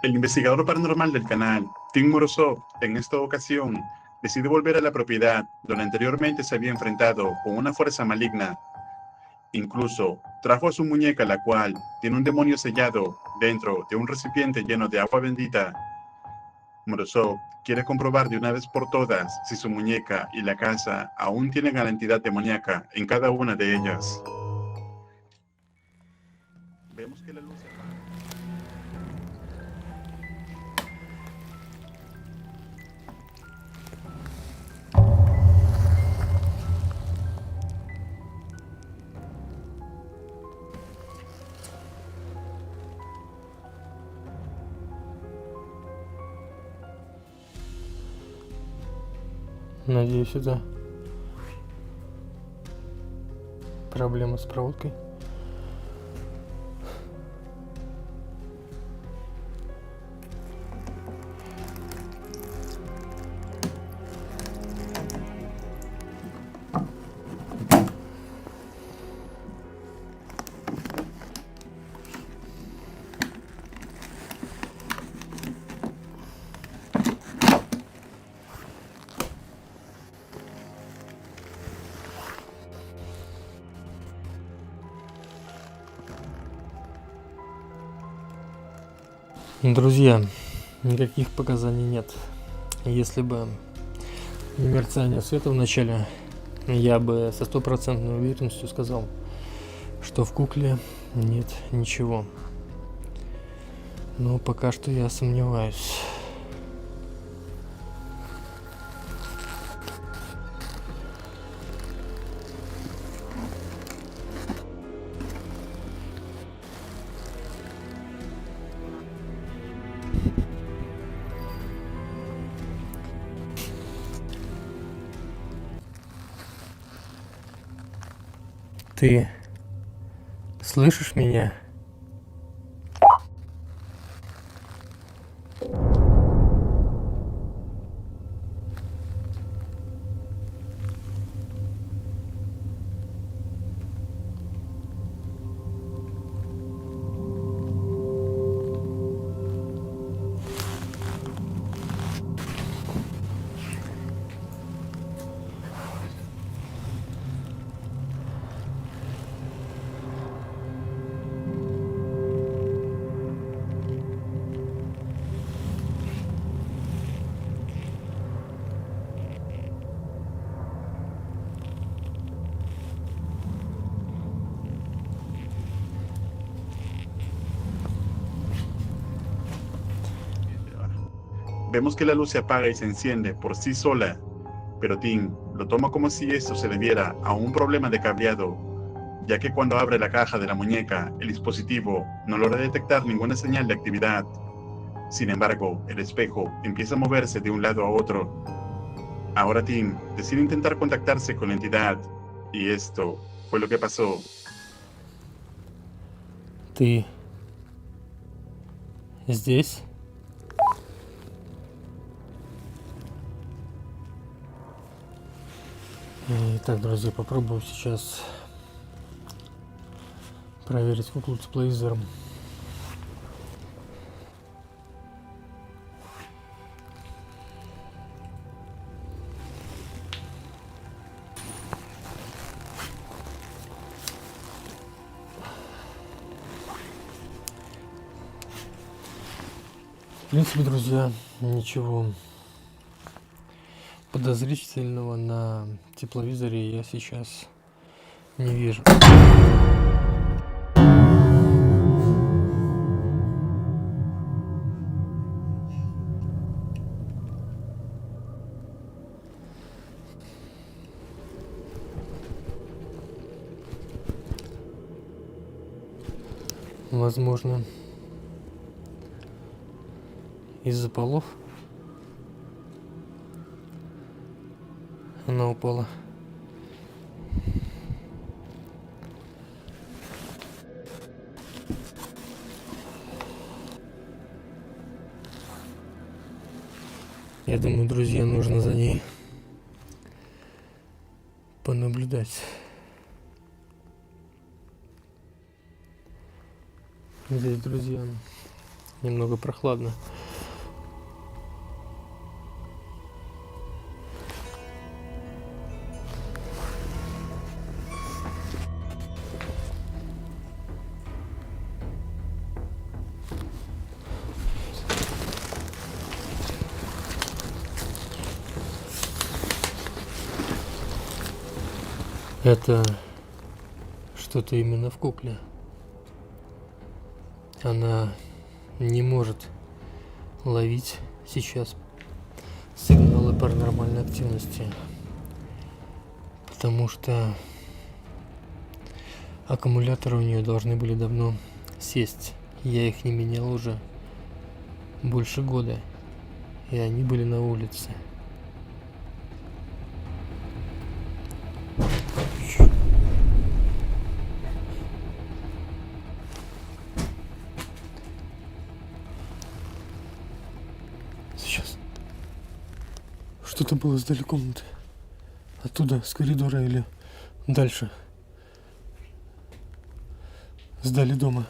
El investigador paranormal del canal, Tim Morozov, en esta ocasión, decide volver a la propiedad donde anteriormente se había enfrentado con una fuerza maligna. Incluso trajo a su muñeca, la cual tiene un demonio sellado dentro de un recipiente lleno de agua bendita. Morozov quiere comprobar de una vez por todas si su muñeca y la casa aún tienen la entidad demoníaca en cada una de ellas. Vemos que la luz se apaga. Надеюсь, это проблема с проводкой. Друзья, никаких показаний нет. Если бы не мерцание света в начале, я бы со стопроцентной уверенностью сказал, что в кукле нет ничего. Но пока что я сомневаюсь. Ты слышишь меня? Vemos que la luz se apaga y se enciende por sí sola, pero Tim lo toma como si esto se debiera a un problema de cableado, ya que cuando abre la caja de la muñeca, el dispositivo no logra detectar ninguna señal de actividad. Sin embargo, el espejo empieza a moverse de un lado a otro. Ahora Tim decide intentar contactarse con la entidad, y esto fue lo que pasó. Ты здесь? Итак, друзья, попробую сейчас проверить куклу тепловизором. В принципе, друзья, ничего подозрительного на тепловизоре я сейчас не вижу. Возможно, из-за полов она упала. Я думаю, друзья, нужно за ней понаблюдать. Здесь, друзья, немного прохладно. Это что-то именно в кукле. Она не может ловить сейчас сигналы паранормальной активности, потому что аккумуляторы у нее должны были давно сесть. Я их не менял уже больше года, и они были на улице. Сейчас. Что-то было сдали комнаты. Оттуда, с коридора или дальше. Сдали дома.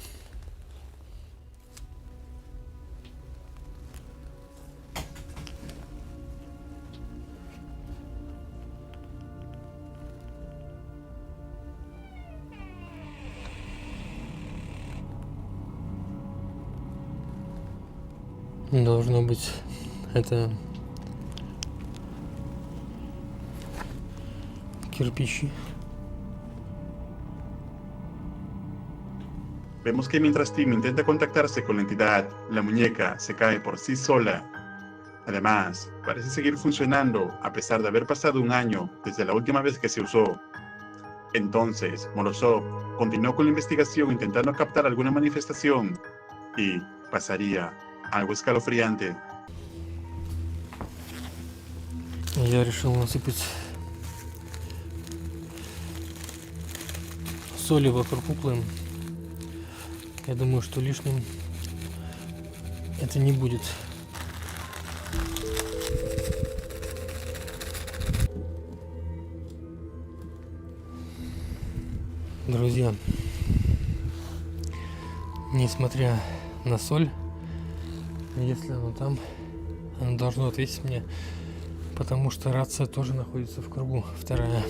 Должно быть, это кирпичи. Vemos que mientras Tim intenta contactarse con la entidad, la muñeca se cae por sí sola. Además, parece seguir funcionando a pesar de haber pasado un año desde la última vez que se usó. Entonces, Morozov continuó con la investigación intentando captar alguna manifestación y pasaría algo escalofriante. Я решил насыпать соли вокруг куклы. Я думаю, что лишним это не будет. Друзья, несмотря на соль, если она там, она должна ответить мне, потому что рация тоже находится в кругу, вторая.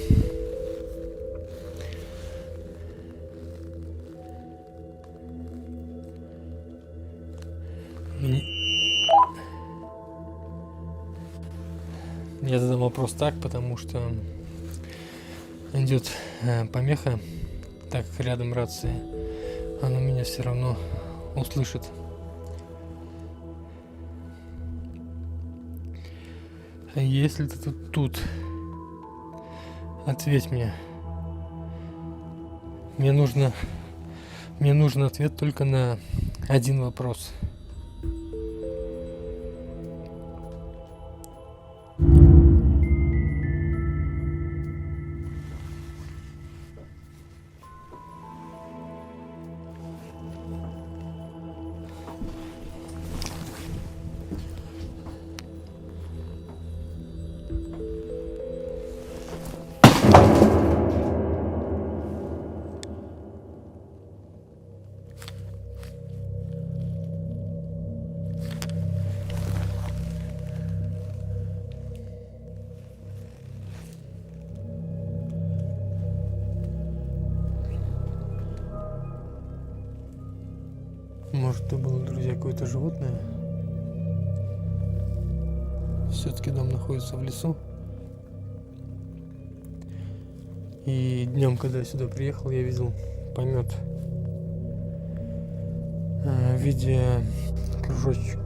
Я задам вопрос так, потому что идет помеха, так как рядом рация, она меня все равно услышит. Если ты тут, ответь мне. Мне нужен ответ только на один вопрос. Может, это было, друзья, какое-то животное? Все-таки дом находится в лесу. И днем, когда я сюда приехал, я видел помет в виде кружочек.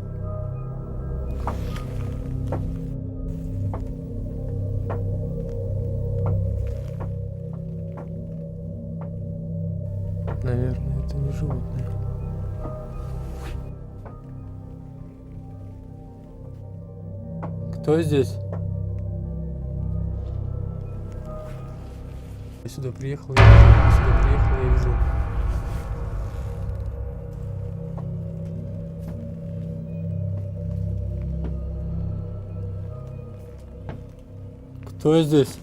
Наверное, это не животное. Кто здесь? Я сюда приехал, я видел. Кто здесь?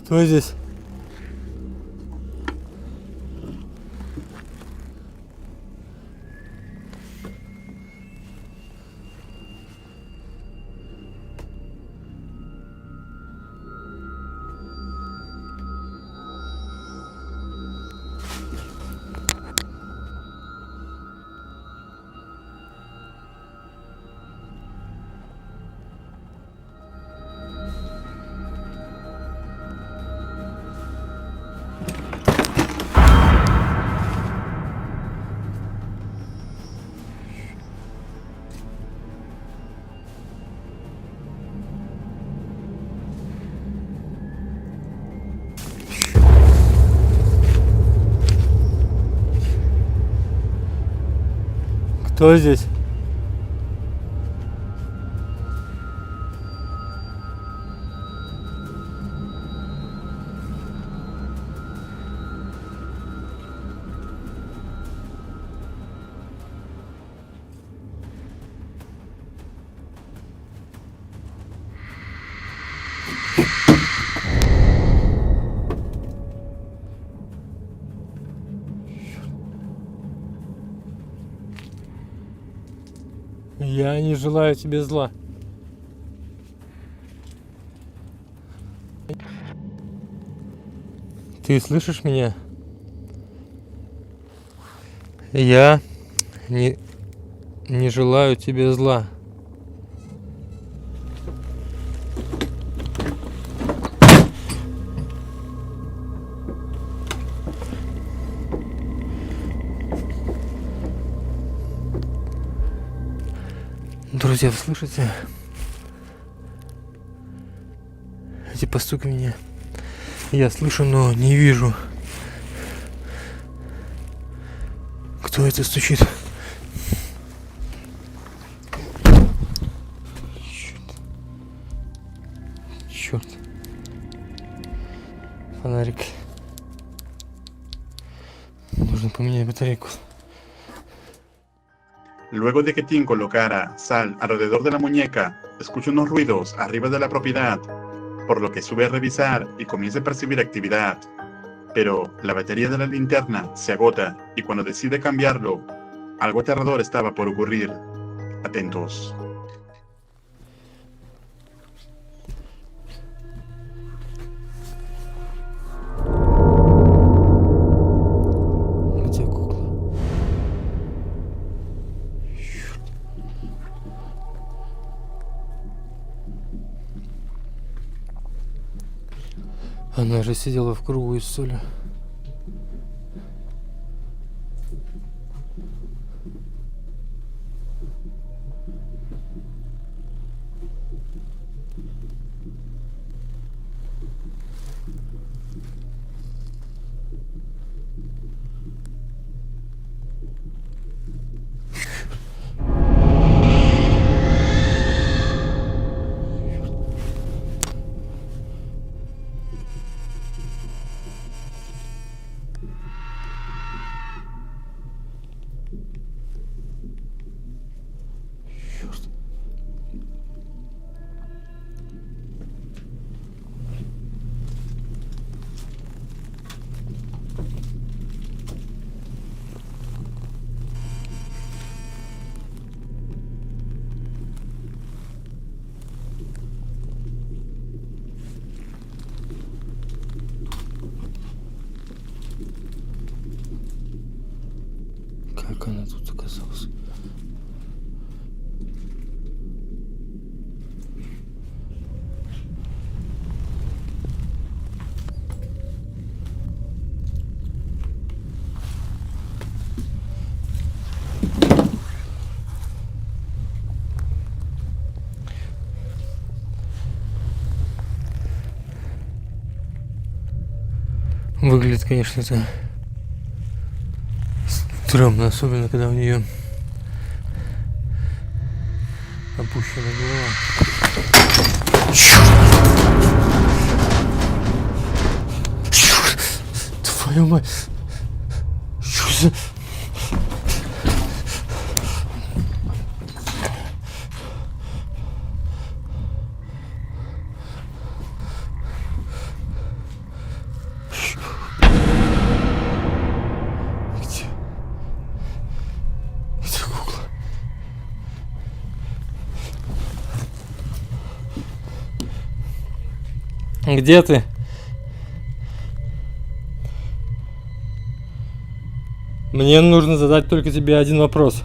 Кто здесь? Кто здесь? Я не желаю тебе зла. Ты слышишь меня? Я не желаю тебе зла. Друзья, вы слышите? Эти постуки меня. Я слышу, но не вижу. Кто это стучит? Черт. Фонарик. Нужно поменять батарейку. Luego de que Tim colocara sal alrededor de la muñeca, escucha unos ruidos arriba de la propiedad, por lo que sube a revisar y comienza a percibir actividad. Pero la batería de la linterna se agota y cuando decide cambiarlo, algo aterrador estaba por ocurrir. Atentos. Где кукла? Она же сидела в кругу из соли. Как она тут оказалась? Выглядит, конечно, это стрёмно, особенно когда у нее опущена голова. Черт! Твою мать! Что за... Где ты? Мне нужно задать только тебе один вопрос.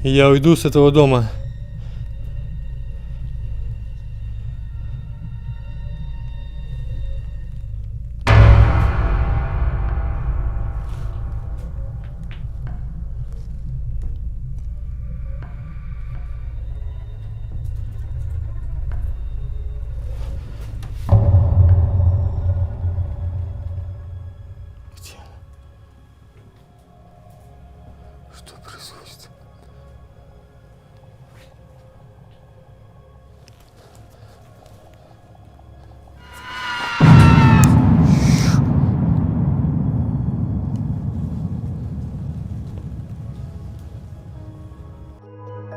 И я уйду с этого дома. Где? Что происходит?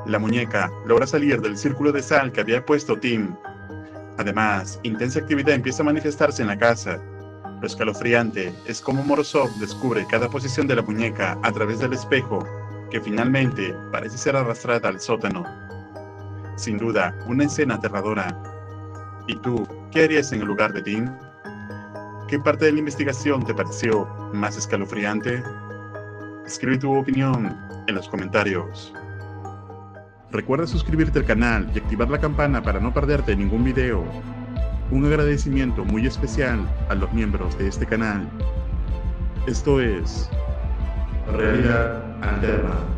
La muñeca logra salir del círculo de sal que había puesto Tim. Además, intensa actividad empieza a manifestarse en la casa. Lo escalofriante es cómo Morozov descubre cada posición de la muñeca a través del espejo, que finalmente parece ser arrastrada al sótano. Sin duda, una escena aterradora. ¿Y tú, qué harías en el lugar de Tim? ¿Qué parte de la investigación te pareció más escalofriante? Escribe tu opinión en los comentarios. Recuerda suscribirte al canal y activar la campana para no perderte ningún video. Un agradecimiento muy especial a los miembros de este canal. Esto es Realidad Alterna.